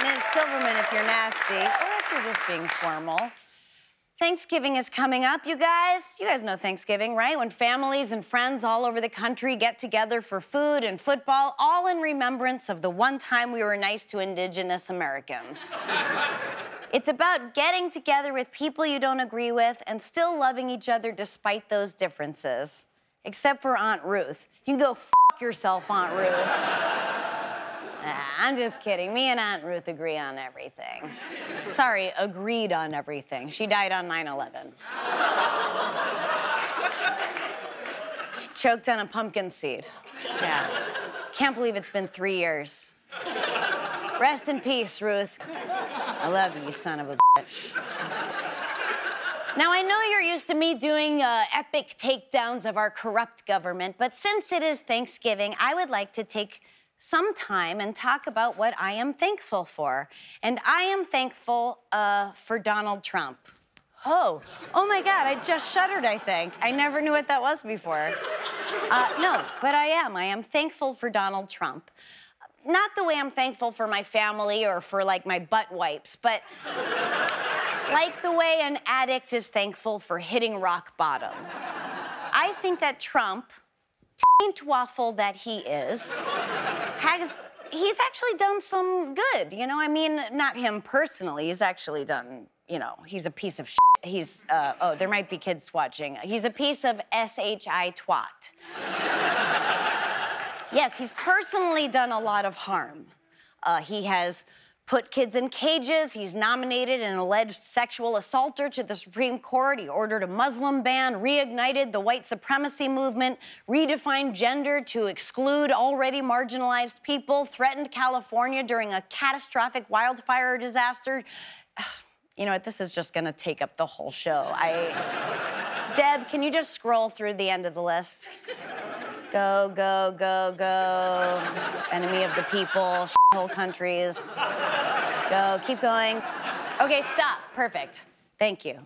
Ms. Silverman, if you're nasty, or if you're just being formal. Thanksgiving is coming up, you guys. You guys know Thanksgiving, right? When families and friends all over the country get together for food and football, all in remembrance of the one time we were nice to Indigenous Americans. It's about getting together with people you don't agree with and still loving each other despite those differences. Except for Aunt Ruth. You can go f*** yourself, Aunt Ruth. I'm just kidding. Me and Aunt Ruth agree on everything. Sorry, agreed on everything. She died on 9/11. She choked on a pumpkin seed. Yeah. Can't believe it's been 3 years. Rest in peace, Ruth. I love you, you son of a bitch. Now, I know you're used to me doing epic takedowns of our corrupt government, but since it is Thanksgiving, I would like to take some time and talk about what I am thankful for. And I am thankful for Donald Trump. Oh my God, I just shuddered, I think. I never knew what that was before. No, but I am thankful for Donald Trump. Not the way I'm thankful for my family or for, like, my butt wipes, but like the way an addict is thankful for hitting rock bottom. I think that Trump, taint waffle that he is, he's actually done some good, you know? I mean, not him personally. He's actually done, you know, he's a piece of shit. He's, oh, there might be kids watching. He's a piece of S-H-I twat. Yes, he's personally done a lot of harm. He has put kids in cages. He's nominated an alleged sexual assaulter to the Supreme Court. He ordered a Muslim ban, reignited the white supremacy movement, redefined gender to exclude already marginalized people, threatened California during a catastrophic wildfire disaster. You know what, this is just gonna take up the whole show. Deb, can you just scroll through the end of the list? Go, go, go, go. Enemy of the people, whole countries. Go, keep going. Okay, stop, perfect. Thank you.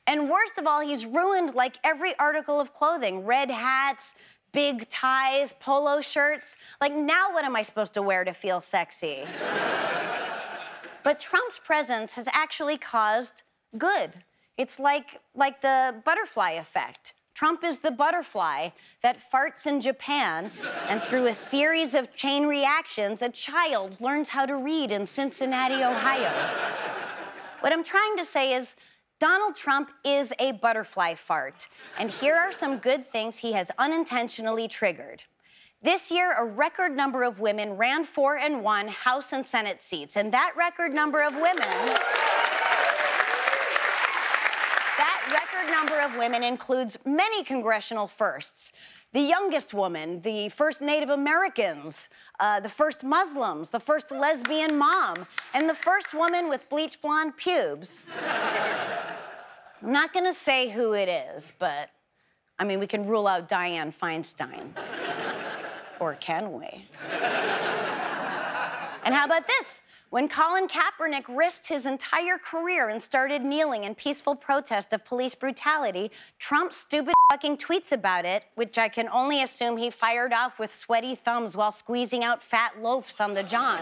And worst of all, he's ruined like every article of clothing. Red hats, big ties, polo shirts. Like, now what am I supposed to wear to feel sexy? But Trump's presence has actually caused good. It's like the butterfly effect. Trump is the butterfly that farts in Japan, and through a series of chain reactions, a child learns how to read in Cincinnati, Ohio. What I'm trying to say is, Donald Trump is a butterfly fart, and here are some good things he has unintentionally triggered. This year, a record number of women ran for and won House and Senate seats, and that record number of women includes many congressional firsts. The youngest woman, the first Native Americans, the first Muslims, the first lesbian mom, and the first woman with bleach blonde pubes. I'm not gonna say who it is, but, I mean, we can rule out Dianne Feinstein. Or can we? And how about this? When Colin Kaepernick risked his entire career and started kneeling in peaceful protest of police brutality, Trump's stupid fucking tweets about it, which I can only assume he fired off with sweaty thumbs while squeezing out fat loafs on the john,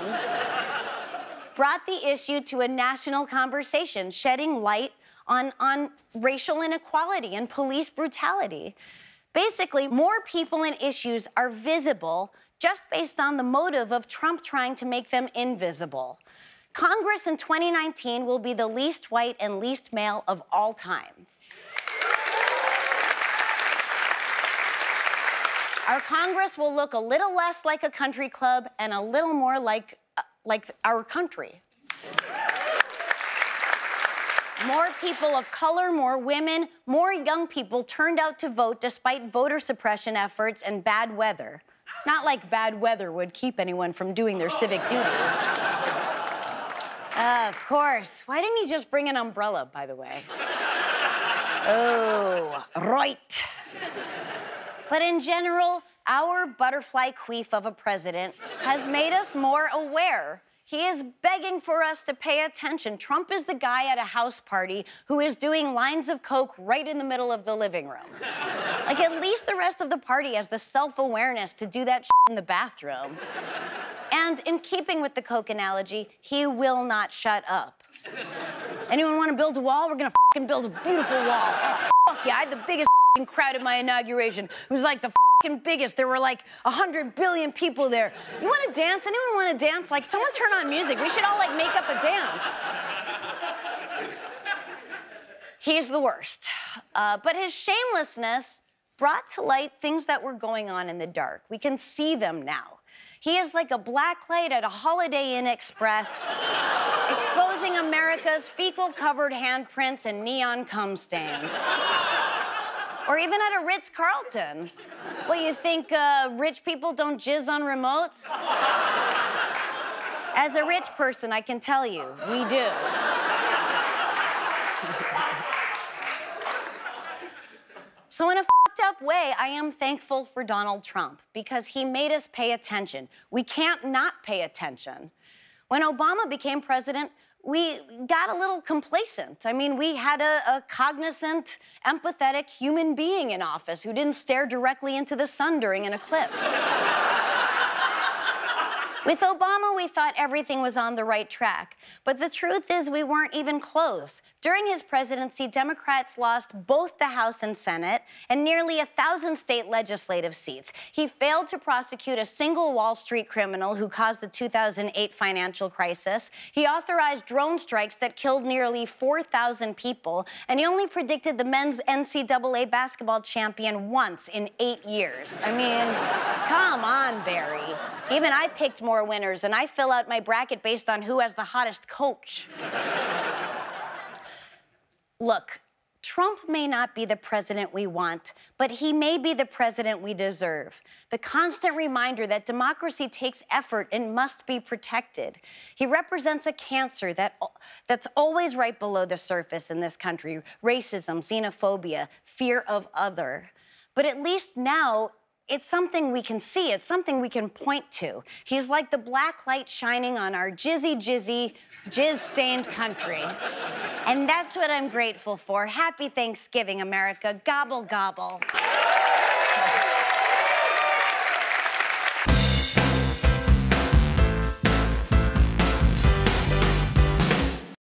brought the issue to a national conversation, shedding light on racial inequality and police brutality. Basically, more people and issues are visible just based on the motive of Trump trying to make them invisible. Congress in 2019 will be the least white and least male of all time. Our Congress will look a little less like a country club and a little more like our country. More people of color, more women, more young people turned out to vote despite voter suppression efforts and bad weather. Not like bad weather would keep anyone from doing their civic duty. Of course. Why didn't he just bring an umbrella, by the way? Oh, right. But in general, our butterfly queef of a president has made us more aware. He is begging for us to pay attention. Trump is the guy at a house party who is doing lines of coke right in the middle of the living room. Like, at least the rest of the party has the self-awareness to do that shit in the bathroom. And And in keeping with the Coke analogy, he will not shut up. Anyone want to build a wall? We're gonna fucking build a beautiful wall. Oh, fuck yeah, I had the biggest crowd at my inauguration. It was like the biggest. There were like 100 billion people there. You want to dance? Anyone want to dance? Like, someone turn on music. We should all like make up a dance. He's the worst. But his shamelessness brought to light things that were going on in the dark. We can see them now. He is like a black light at a Holiday Inn Express, exposing America's fecal-covered handprints and neon cum stains. Or even at a Ritz-Carlton. What, you think rich people don't jizz on remotes? As a rich person, I can tell you, we do. So in a fucked up way, I am thankful for Donald Trump because he made us pay attention. We can't not pay attention. When Obama became president, we got a little complacent. I mean, we had a cognizant, empathetic human being in office who didn't stare directly into the sun during an eclipse. With Obama, we thought everything was on the right track. But the truth is we weren't even close. During his presidency, Democrats lost both the House and Senate and nearly 1,000 state legislative seats. He failed to prosecute a single Wall Street criminal who caused the 2008 financial crisis. He authorized drone strikes that killed nearly 4,000 people. And he only predicted the men's NCAA basketball champion once in 8 years. I mean, come on, Barry. Even I picked more winners, and I fill out my bracket based on who has the hottest coach. Look, Trump may not be the president we want, but he may be the president we deserve. The constant reminder that democracy takes effort and must be protected. He represents a cancer that's always right below the surface in this country: racism, xenophobia, fear of other. But at least now, it's something we can see. It's something we can point to. He's like the black light shining on our jizz-stained country. And that's what I'm grateful for. Happy Thanksgiving, America. Gobble, gobble.